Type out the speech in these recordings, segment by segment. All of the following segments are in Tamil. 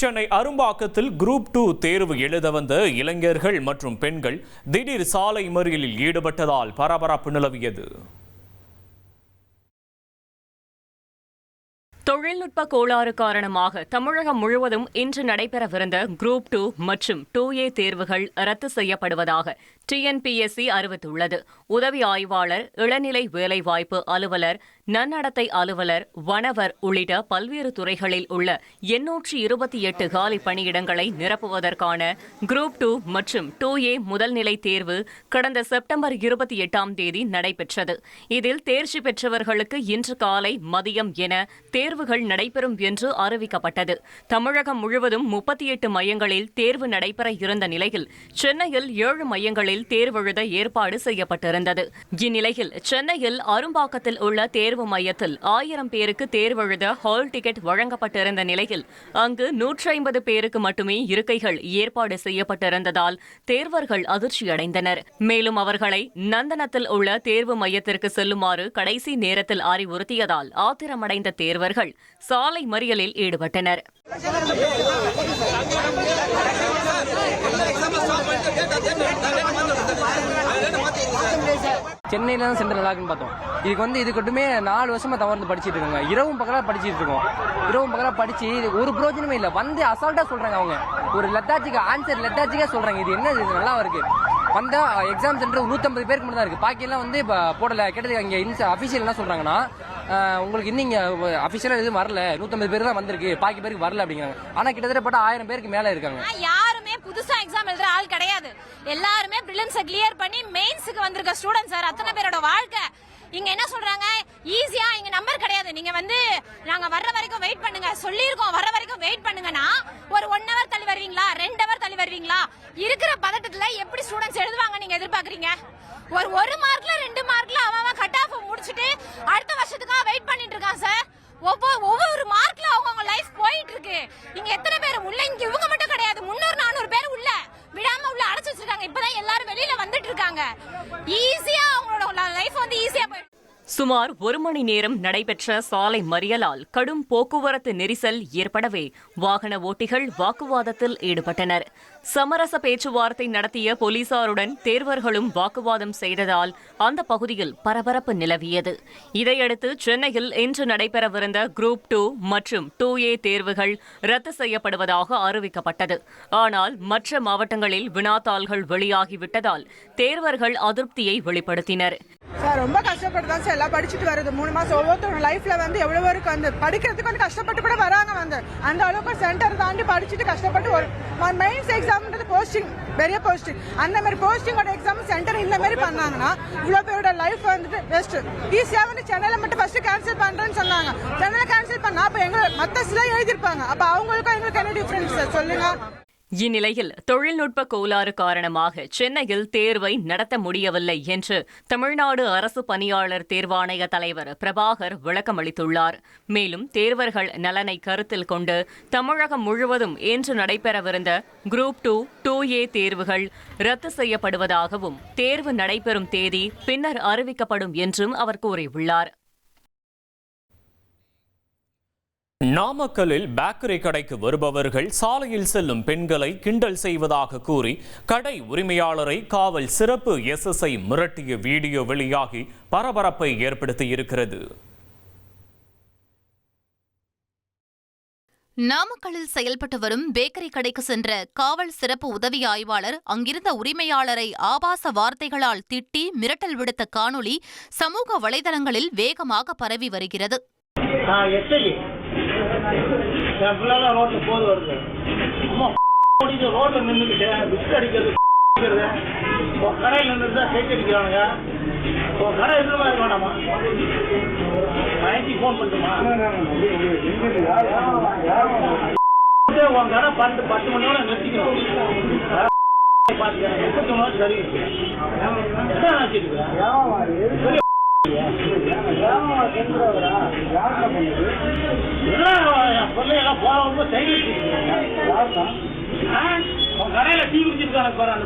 சென்னை அரும்பாக்கத்தில் குரூப் 2 தேர்வு எழுத வந்த இளைஞர்கள் மற்றும் பெண்கள் திடீர் சாலை மறியலில் ஈடுபட்டதால் பரபரப்பு நிலவியது. தொழில்நுட்ப கோளாறு காரணமாக தமிழகம் முழுவதும் இன்று நடைபெறவிருந்த குரூப் 2 மற்றும் 2A தேர்வுகள் ரத்து செய்யப்படுவதாக TNPSC அறிவித்துள்ளது. உதவி ஆய்வாளர், இளநிலை வேலைவாய்ப்பு அலுவலர், நன்னடத்தை அலுவலர், வனவர் உள்ளிட்ட பல்வேறு துறைகளில் உள்ள 828 காலி பணியிடங்களை நிரப்புவதற்கான குரூப் 2 மற்றும் 2A முதல்நிலை தேர்வு கடந்த செப்டம்பர் 28ஆம் தேதி நடைபெற்றது. இதில் தேர்ச்சி பெற்றவர்களுக்கு இன்று காலை, மதியம் என தேர்வுகள் நடைபெறும் என்று அறிவிக்கப்பட்டது. தமிழகம் முழுவதும் 38 மையங்களில் தேர்வு நடைபெற இருந்த நிலையில் சென்னையில் 7 மையங்களில் தேர்வெழுத ஏற்பாடு செய்யப்பட்டிருந்தது. இந்நிலையில் சென்னையில் அரும்பாக்கத்தில் உள்ள தேர்வு மையத்தில் 1000 பேருக்கு தேர்வெழுத ஹால் டிக்கெட் வழங்கப்பட்டிருந்த நிலையில் அங்கு 150 பேருக்கு மட்டுமே இருக்கைகள் ஏற்பாடு செய்யப்பட்டிருந்ததால் தேர்வர்கள் அதிர்ச்சியடைந்தனர். மேலும் அவர்களை நந்தனத்தில் உள்ள தேர்வு மையத்திற்கு செல்லுமாறு கடைசி நேரத்தில் அறிவுறுத்தியதால் ஆத்திரமடைந்த தேர்வர்கள் சாலை மறியலில் ஈடுபட்டனர். சென்னையில தான் சென்டர் நல்லா இருக்குன்னு பார்த்தோம். இதுக்கு மட்டுமே 4 வருஷமா தவறு படிச்சுட்டு இருக்காங்க. இரவும் பகலா படிச்சுட்டு இருக்கோம். இரவும் பகலா படிச்சு ஒரு பிரோஜனமே இல்லை. வந்து அசால்ட்டா சொல்றாங்க. அவங்க ஒரு லெத்தாச்சிக்கா சொல்றாங்க. இது என்ன, இது நல்லா இருக்கு. வந்தா எக்ஸாம் சென்டர் 150 பேருக்கு மட்டும் தான் இருக்கு. பாக்கியெல்லாம் வந்து இப்போ போடல. கேட்டது இங்க அபிஷியல் என்ன சொல்றாங்கன்னா, உங்களுக்கு இன்னும் இங்க அபிஷியலா எதுவும் வரல, 150 பேர் தான் வந்திருக்கு, பாக்கி பேருக்கு வரல அப்படிங்கிறாங்க. ஆனா கிட்டத்தட்ட 1000 பேருக்கு மேல இருக்காங்க. யாருமே புதுசா எக்ஸாம் எழுதுற ஆள் கிடையாது. எல்லாருமே பிரிலிம்ஸை கிளியர் பண்ணி மெயின்ஸுக்கு வந்திருக்க ஸ்டூடெண்ட்ஸ் சார். அத்தனை பேரோட வாழ்க்கை இங்க என்ன சொல்றாங்க, ஈஸியா இங்க நம்பர் கிடையாது, நீங்க வந்து நாங்க வர்ற வரைக்கும் வெயிட் பண்ணுங்க சொல்லியிருக்கோம், வர்ற வரைக்கும் வெயிட் பண்ணுங்கன்னா ஒரு 1 hour தள்ளி வருவீங்களா, 2 hour தள்ளி வருவீங்களா? இருக்கிற பதட்டத்துல எப்படி ஸ்டூடெண்ட்ஸ் எழுதுவாங்க நீங்க எதிர்பார்க்கறீங்க? ஒரு மார்க்ல 2 மார்க்ல அவன் கட் ஆஃப் முடிச்சிட்டு அடுத்த வருஷத்துக்காக வெயிட் பண்ணிட்டு இருக்கான் சார். ஒவ்வொரு மார்க்ல அவங்க லைஃப் போயிட்டு இருக்கு. இங்க எத்தனை பேர் உள்ள, இங்க இவங்க மட்டும் கிடையாது, 300-400 பேர் உள்ள விடாம உள்ள அடைச்சு வச்சிருக்காங்க. இப்பதான் எல்லாரும் வெளியில வந்துட்டு இருக்காங்க. ஈஸியா அவங்களோட லைஃப் வந்து ஈஸியா போயிட்டு. சுமார் 1 மணி நேரம் நடைபெற்ற சாலை மறியலால் கடும் போக்குவரத்து நெரிசல் ஏற்படவே வாகன ஓட்டிகள் வாக்குவாதத்தில் ஈடுபட்டனர். சமரச பேச்சுவார்த்தை நடத்திய போலீசாருடன் தேர்வர்களும் வாக்குவாதம் செய்ததால் அந்த பகுதியில் பரபரப்பு நிலவியது. இதையடுத்து சென்னையில் இன்று நடைபெறவிருந்த குரூப் 2 மற்றும் 2A தேர்வுகள் ரத்து செய்யப்படுவதாக அறிவிக்கப்பட்டது. ஆனால் மற்ற மாவட்டங்களில் வினாத்தாள்கள் வெளியாகிவிட்டதால் தேர்வர்கள் அதிருப்தியை வெளிப்படுத்தினர். ரொம்ப கஷ்டப்பட்டு தான் சார் எல்லாம் படிச்சுட்டு வருது. 3 மாசம் ஒவ்வொருத்தவங்க லைஃப்ல வந்து எவ்வளவு இருக்கு, வந்து படிக்கிறதுக்கு வந்து கஷ்டப்பட்டு கூட வராங்க. வந்து அந்த அளவுக்கு சென்டர் தாண்டி படிச்சுட்டு கஷ்டப்பட்டு ஒரு மெயின்ஸ் எக்ஸாம்ன்றது போஸ்டிங், பெரிய போஸ்டிங், அந்த மாதிரி போஸ்டிங்கோட எக்ஸாம் சென்டர் இந்த மாதிரி பண்ணாங்கன்னா இவ்வளவு பேரோட லைஃப் வந்துட்டு பெஸ்ட். ஈஸியா வந்து சென்னையில மட்டும் ஃபர்ஸ்ட் கேன்சல் பண்றேன்னு சொன்னாங்க. சென்னையில கேன்சல் பண்ணா அப்ப எங்க மத்த சில எழுதிருப்பாங்க. அப்ப அவங்களுக்கும் எங்களுக்கு என்ன டிஃபரன்ஸ் சார் சொல்லுங்க. இந்நிலையில் தொழில்நுட்ப கோளாறு காரணமாக சென்னையில் தேர்வை நடத்த முடியவில்லை என்று தமிழ்நாடு அரசு பணியாளர் தேர்வாணைய தலைவர் பிரபாகர் விளக்கமளித்துள்ளார். மேலும் தேர்வர்கள் நலனை கருத்தில் கொண்டு தமிழகம் முழுவதும் இன்று நடைபெறவிருந்த குரூப் 2, 2A தேர்வுகள் ரத்து செய்யப்படுவதாகவும் தேர்வு நடைபெறும் தேதி பின்னர் அறிவிக்கப்படும் என்றும் அவர் கூறியுள்ளார். நாமக்கல்லில் பேக்கரி கடைக்கு வருபவர்கள் சாலையில் செல்லும் பெண்களை கிண்டல் செய்வதாக கூறி கடை உரிமையாளரை காவல் சிறப்பு SSI மிரட்டிய வீடியோ வெளியாகி பரபரப்பை ஏற்படுத்தியிருக்கிறது. நாமக்கல்லில் செயல்பட்டு வரும் பேக்கரி கடைக்கு சென்ற காவல் சிறப்பு உதவி ஆய்வாளர் அங்கிருந்த உரிமையாளரை ஆபாச வார்த்தைகளால் திட்டி மிரட்டல் விடுத்த காணொலி சமூக வலைதளங்களில் வேகமாக பரவி வருகிறது. ரோட்ல போது வருது, ரோட்ல நின்றுக்கிட்டு பிஸ்கட் அடிக்கிறது, கடையில் நின்றுதான் சைட் அடிக்கிறானுங்க. கடை எந்த மாதிரி வேணாமா, ஃபோன் பண்ணுமா, உன் கடை 10 மணி நேரம் நிறுத்திக்கணும், 31 நாள் சரி என்ன நினைச்சிட்டு கடையில டீ குடிச்சிருக்காங்க பாரு.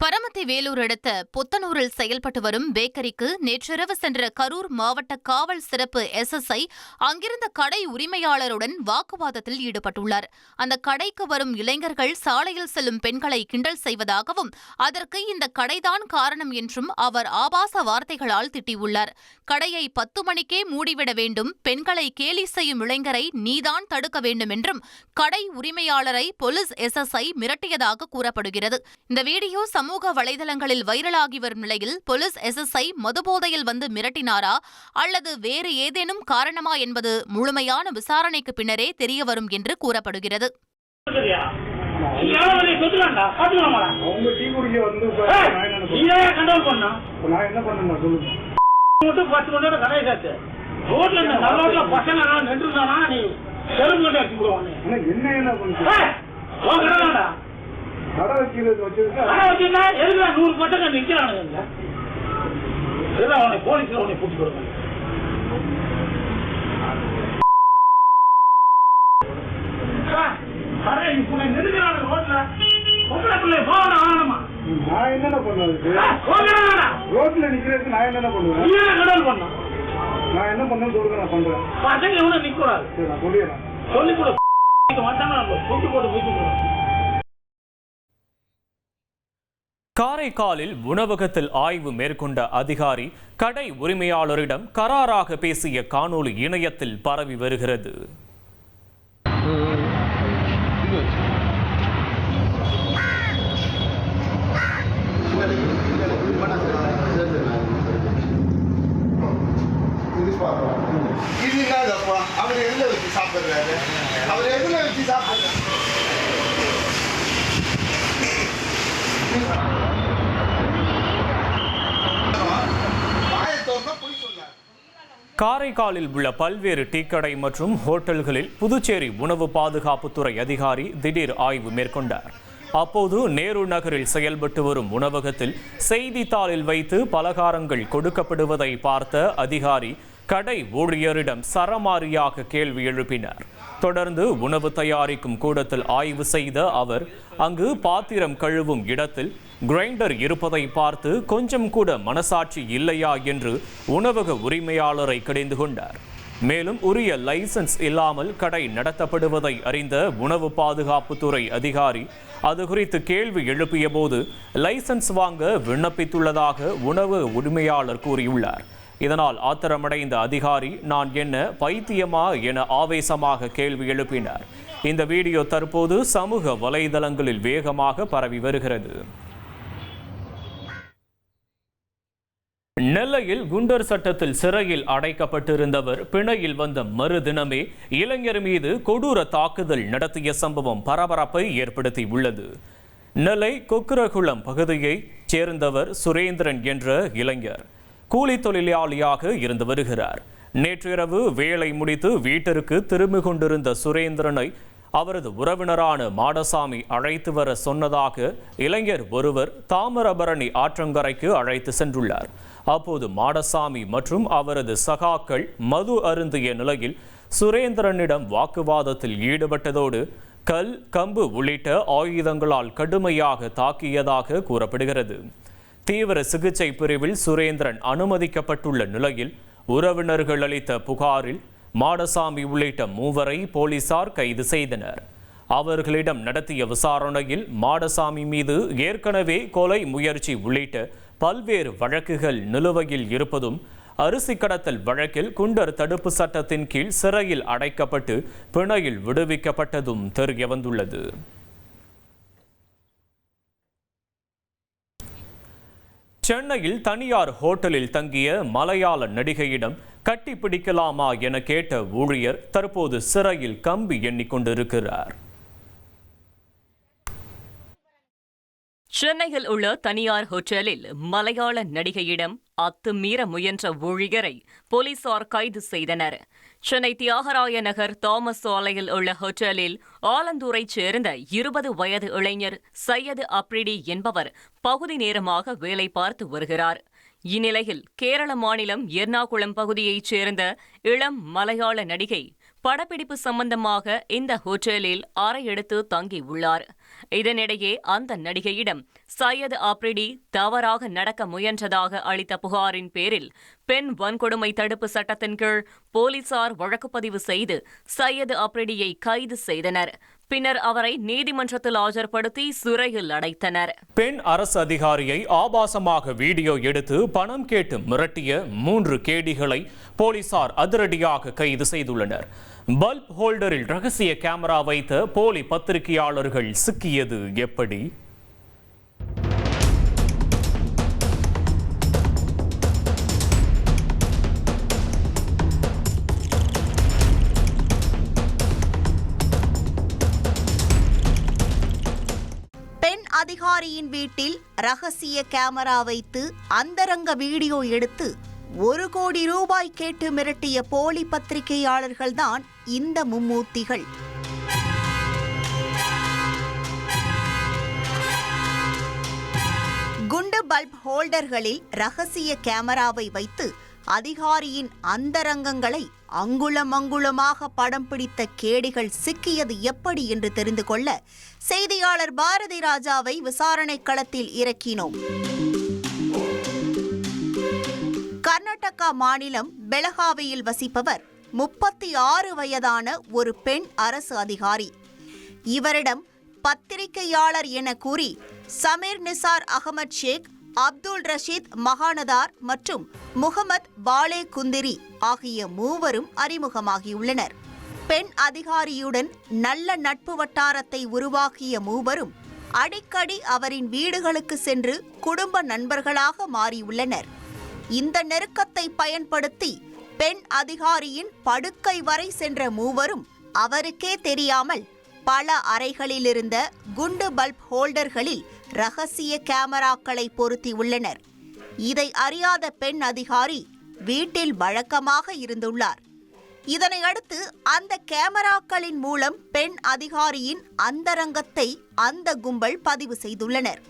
பரமத்தி வேலூர் அடுத்த புத்தனூரில் செயல்பட்டு வரும் பேக்கரிக்கு நேற்றிரவு சென்ற கரூர் மாவட்ட காவல் சிறப்பு SSI அங்கிருந்த கடை உரிமையாளருடன் வாக்குவாதத்தில் ஈடுபட்டுள்ளார். அந்த கடைக்கு வரும் இளைஞர்கள் சாலையில் செல்லும் பெண்களை கிண்டல் செய்வதாகவும் அதற்கு இந்த கடைதான் காரணம் என்றும் அவர் ஆபாச வார்த்தைகளால் திட்டியுள்ளார். கடையை 10 மணிக்கே மூடிவிட வேண்டும், பெண்களை கேலி செய்யும் இளைஞரை நீதான் தடுக்க வேண்டும் என்றும் கடை உரிமையாளரை போலீஸ் SSI மிரட்டியதாக கூறப்படுகிறது. இந்த வீடியோ சமூக வலைதளங்களில் வைரலாகி வரும் நிலையில் போலீஸ் SSI மதுபோதையில் வந்து மிரட்டினாரா அல்லது வேறு ஏதேனும் காரணமா என்பது முழுமையான விசாரணைக்கு பின்னரே தெரியவரும் என்று கூறப்படுகிறது. காரைக்காலில் உணவகத்தில் ஆய்வு மேற்கொண்ட அதிகாரி கடை உரிமையாளரிடம் கராராக பேசிய காணொளி இணையத்தில் பரவி வருகிறது. இது என்னப்பா, அவர் எதுல வச்சு சாப்பிடுறாரு, அவர் எதுல வச்சு சாப்பிடுறாரு. காரைக்காலில் உள்ள பல்வேறு டீக்கடை மற்றும் ஹோட்டல்களில் புதுச்சேரி உணவு பாதுகாப்புத்துறை அதிகாரி திடீர் ஆய்வு மேற்கொண்டார். அப்போது நேரு நகரில் செயல்பட்டு வரும் உணவகத்தில் செய்தித்தாளில் வைத்து பலகாரங்கள் கொடுக்கப்படுவதை பார்த்த அதிகாரி கடை ஊழியரிடம் சரமாரியாக கேள்வி எழுப்பினார். தொடர்ந்து உணவு தயாரிக்கும் கூடத்தில் ஆய்வு செய்த அவர் அங்கு பாத்திரம் கழுவும் இடத்தில் கிரைண்டர் இருப்பதை பார்த்து கொஞ்சம் கூட மனசாட்சி இல்லையா என்று உணவக உரிமையாளரை கடிந்து கொண்டார். மேலும் உரிய லைசன்ஸ் இல்லாமல் கடை நடத்தப்படுவதை அறிந்த உணவு பாதுகாப்புத்துறை அதிகாரி அது குறித்து கேள்வி எழுப்பிய போது லைசன்ஸ் வாங்க விண்ணப்பித்துள்ளதாக உணவு உரிமையாளர் கூறியுள்ளார். இதனால் ஆத்திரமடைந்த அதிகாரி நான் என்ன பைத்தியமா என ஆவேசமாக கேள்வி எழுப்பினார். இந்த வீடியோ தற்போது சமூக வலைதளங்களில் வேகமாக பரவி வருகிறது. நெல்லையில் குண்டர் சட்டத்தில் சிறையில் அடைக்கப்பட்டிருந்தவர் பிணையில் வந்த மறுதினமே இளைஞர் மீது கொடூர தாக்குதல் நடத்திய சம்பவம் பரபரப்பை ஏற்படுத்தியுள்ளது. நெல்லை கொக்குரகுளம் பகுதியைச் சேர்ந்தவர் சுரேந்திரன் என்ற இளைஞர் கூலி தொழிலாளியாக இருந்து வருகிறார். நேற்றிரவு வேலை முடித்து வீட்டிற்கு திரும்பிக் கொண்டிருந்த சுரேந்திரனை அவரது உறவினரான மாடசாமி அழைத்து வர சொன்னதாக இளைஞர் ஒருவர் தாமிரபரணி ஆற்றங்கரைக்கு அழைத்து சென்றுள்ளார். அப்போது மாடசாமி மற்றும் அவரது சகாக்கள் மது அருந்திய நிலையில் சுரேந்திரனிடம் வாக்குவாதத்தில் ஈடுபட்டதோடு கல், கம்பு உள்ளிட்ட ஆயுதங்களால் கடுமையாக தாக்கியதாக கூறப்படுகிறது. தீவிர சிகிச்சை பிரிவில் சுரேந்திரன் அனுமதிக்கப்பட்டுள்ள நிலையில் உறவினர்கள் அளித்த புகாரில் மாடசாமி உள்ளிட்ட 3 போலீசார் கைது செய்தனர். அவர்களிடம் நடத்திய விசாரணையில் மாடசாமி மீது ஏற்கனவே கொலை முயற்சி உள்ளிட்ட பல்வேறு வழக்குகள் நிலுவையில் இருப்பதும், அரிசி கடத்தல் வழக்கில் குண்டர் தடுப்பு சட்டத்தின் கீழ் சிறையில் அடைக்கப்பட்டு பிணையில் விடுவிக்கப்பட்டதும் தெரியவந்துள்ளது. சென்னையில் தனியார் ஹோட்டலில் தங்கிய மலையாள நடிகையிடம் கட்டி பிடிக்கலாமா என கேட்ட ஊழியர் தற்போது சிறையில் கம்பி எண்ணிக்கொண்டிருக்கிறார். சென்னையில் உள்ள தனியார் ஹோட்டலில் மலையாள நடிகையிடம் அத்துமீற முயன்ற ஊழியரை போலீசார் கைது செய்தனர். சென்னை தியாகராய நகர் தாமஸ் சாலையில் உள்ள ஹோட்டலில் ஆலந்தூரைச் சேர்ந்த 20 வயது இளைஞர் சையது அப்ரிடி என்பவர் பகுதி நேரமாக வேலை பார்த்து வருகிறார். இந்நிலையில் கேரள மாநிலம் எர்ணாகுளம் பகுதியைச் சேர்ந்த இளம் மலையாள நடிகை படப்பிடிப்பு சம்பந்தமாக இந்த ஹோட்டலில் அறை எடுத்து தங்கியுள்ளார். இதனிடையே அந்த நடிகையிடம் சையத் அப்ரிடி தவறாக நடக்க முயன்றதாக அளித்த புகாரின் பேரில் பெண் வன்கொடுமை தடுப்பு சட்டத்தின் கீழ் போலீசார் வழக்குப்பதிவு செய்து சையத் அப்ரிடியை கைது செய்தனர். பின்னர் அவரை நீதிமன்றத்தில் ஆஜர்படுத்தி சிறையில் அடைத்தனர். பெண் அரசு அதிகாரியை ஆபாசமாக வீடியோ எடுத்து பணம் கேட்டு மிரட்டிய 3 கேடிகளை போலீசார் அதிரடியாக கைது செய்துள்ளனர். பல்ப் ஹோல்டரில் ரகசிய கேமரா வைத்த போலி பத்திரிகையாளர்கள் சிக்கியது எப்படி? அதிகாரியின் வீட்டில் ரகசிய கேமரா வைத்து அந்தரங்க வீடியோ எடுத்து 1 கோடி ரூபாய் கேட்டு மிரட்டிய போலி பத்திரிகையாளர்கள்தான் இந்த மும்மூர்த்திகள். குண்டு பல்ப் ஹோல்டர்களில் ரகசிய கேமராவை வைத்து அதிகாரியின் அந்தரங்கங்களை அங்குலமாக படம் பிடித்த கேடிகள் சிக்கியது எப்படி என்று தெரிந்து கொள்ள செய்தியாளர் பாரதி ராஜாவை விசாரணை களத்தில் இறக்கினோம். கர்நாடகா மாநிலம் பெலகாவியில் வசிப்பவர் 36 வயதான ஒரு பெண் அரசு அதிகாரி. இவரிடம் பத்திரிகையாளர் என கூறி சமீர் நிசார் அகமது ஷேக், அப்துல் ரஷீத் மகானதார் மற்றும் முகமது பாலே குந்திரி ஆகிய 3 அறிமுகமாகியுள்ளனர். பெண் அதிகாரியுடன் நல்ல நட்பு வட்டாரத்தை உருவாக்கிய 3 அடிக்கடி அவரின் வீடுகளுக்கு சென்று குடும்ப நண்பர்களாக மாறியுள்ளனர். இந்த நெருக்கத்தை பயன்படுத்தி பெண் அதிகாரியின் படுக்கை வரை சென்ற 3 அவருக்கே தெரியாமல் பல அறைகளிலிருந்த குண்டு பல்ப் ஹோல்டர்களில் ரகசிய கேமராக்களை பொருத்தியுள்ளனர். இதை அறியாத பெண் அதிகாரி வீட்டில் வழக்கமாக இருந்துள்ளார். இதனை அடுத்து அந்த கேமராக்களின் மூலம் பெண் அதிகாரியின் அந்தரங்கத்தை அந்த கும்பல் பதிவு செய்துள்ளனர்.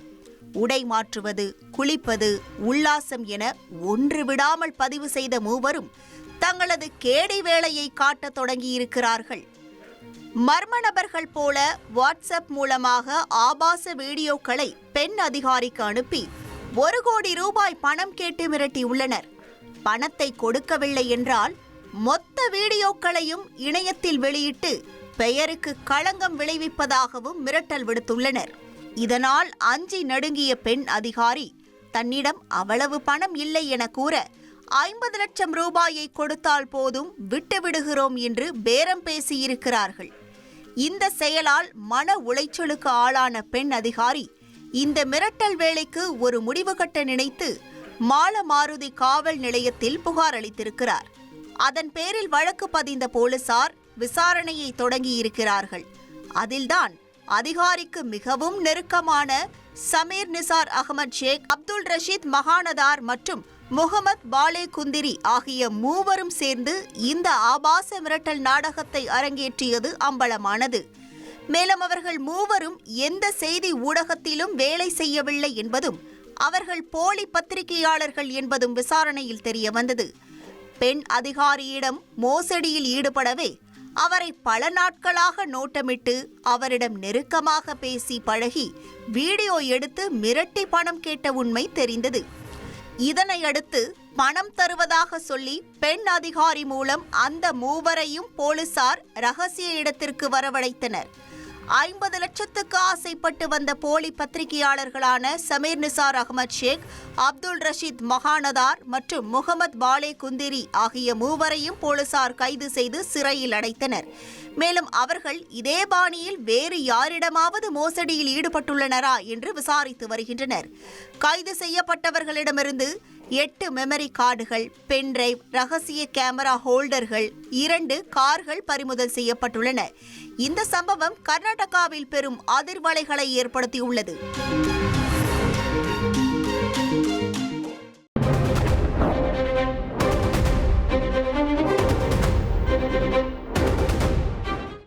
உடை மாற்றுவது, குளிப்பது, உல்லாசம் என ஒன்று விடாமல் பதிவு செய்த 3 தங்களது கேடி வேலையை காட்டத் தொடங்கியிருக்கிறார்கள். மர்ம நபர்கள் போல வாட்ஸ்அப் மூலமாக ஆபாச வீடியோக்களை பெண் அதிகாரிக்கு அனுப்பி 1 கோடி ரூபாய் பணம் கேட்டு மிரட்டியுள்ளனர். பணத்தை கொடுக்கவில்லை என்றால் மொத்த வீடியோக்களையும் இணையத்தில் வெளியிட்டு பெயருக்கு களங்கம் விளைவிப்பதாகவும் மிரட்டல் விடுத்துள்ளனர். இதனால் அஞ்சி நடுங்கிய பெண் அதிகாரி தன்னிடம் அவ்வளவு பணம் இல்லை என கூற 50 லட்சம் ரூபாயை கொடுத்தால் போதும் விட்டுவிடுகிறோம் என்று பேரம் பேசியிருக்கிறார்கள். இந்த செயலால் மன உளைச்சலுக்கு ஆளான பெண் அதிகாரி இந்த மிரட்டல் வேலைக்கு ஒரு முடிவு கட்ட நினைத்து மாலமாருதி காவல் நிலையத்தில் புகார் அளித்திருக்கிறார். அதன் பேரில் வழக்கு பதிந்த போலீசார் விசாரணையை தொடங்கியிருக்கிறார்கள். அதில்தான் அதிகாரிக்கு மிகவும் நெருக்கமான சமீர் நிசார் அகமது ஷேக், அப்துல் ரஷீத் மகானதார் மற்றும் முகமது பாலே குந்திரி ஆகிய 3 சேர்ந்து இந்த ஆபாச மிரட்டல் நாடகத்தை அரங்கேற்றியது அம்பலமானது. மேலும் அவர்கள் 3 எந்த செய்தி ஊடகத்திலும் வேலை செய்யவில்லை என்பதும் அவர்கள் போலி பத்திரிகையாளர்கள் என்பதும் விசாரணையில் தெரிய வந்தது. பெண் அதிகாரியிடம் மோசடியில் ஈடுபடவே அவரை பல நாட்களாக நோட்டமிட்டு அவரிடம் நெருக்கமாக பேசி பழகி வீடியோ எடுத்து மிரட்டி பணம் கேட்ட உண்மை தெரிந்தது. இதனை அடுத்து பணம் தருவதாக சொல்லி பெண் அதிகாரி மூலம் அந்த 3 போலீசார் ரகசிய இடத்திற்கு வரவழைத்தனர். 50 லட்சத்துக்கு ஆசைப்பட்டு வந்த போலி பத்திரிகையாளர்களான சமீர் நிசார் அகமது ஷேக், அப்துல் ரஷீத் மகானதார் மற்றும் முகமது பாலே குந்திரி ஆகிய 3 போலீசார் கைது செய்து சிறையில் அடைத்தனர். மேலும் அவர்கள் இதே பாணியில் வேறு யாரிடமாவது மோசடியில் ஈடுபட்டுள்ளனரா என்று விசாரித்து வருகின்றனர். கைது செய்யப்பட்டவர்களிடமிருந்து 8 மெமரி கார்டுகள், பென்டிரைவ், ரகசிய கேமரா ஹோல்டர்கள், 2 கார்கள் பறிமுதல் செய்யப்பட்டுள்ளன. இந்த சம்பவம் கர்நாடகாவில் பெரும் அதிர்வலைகளை ஏற்படுத்தியுள்ளது.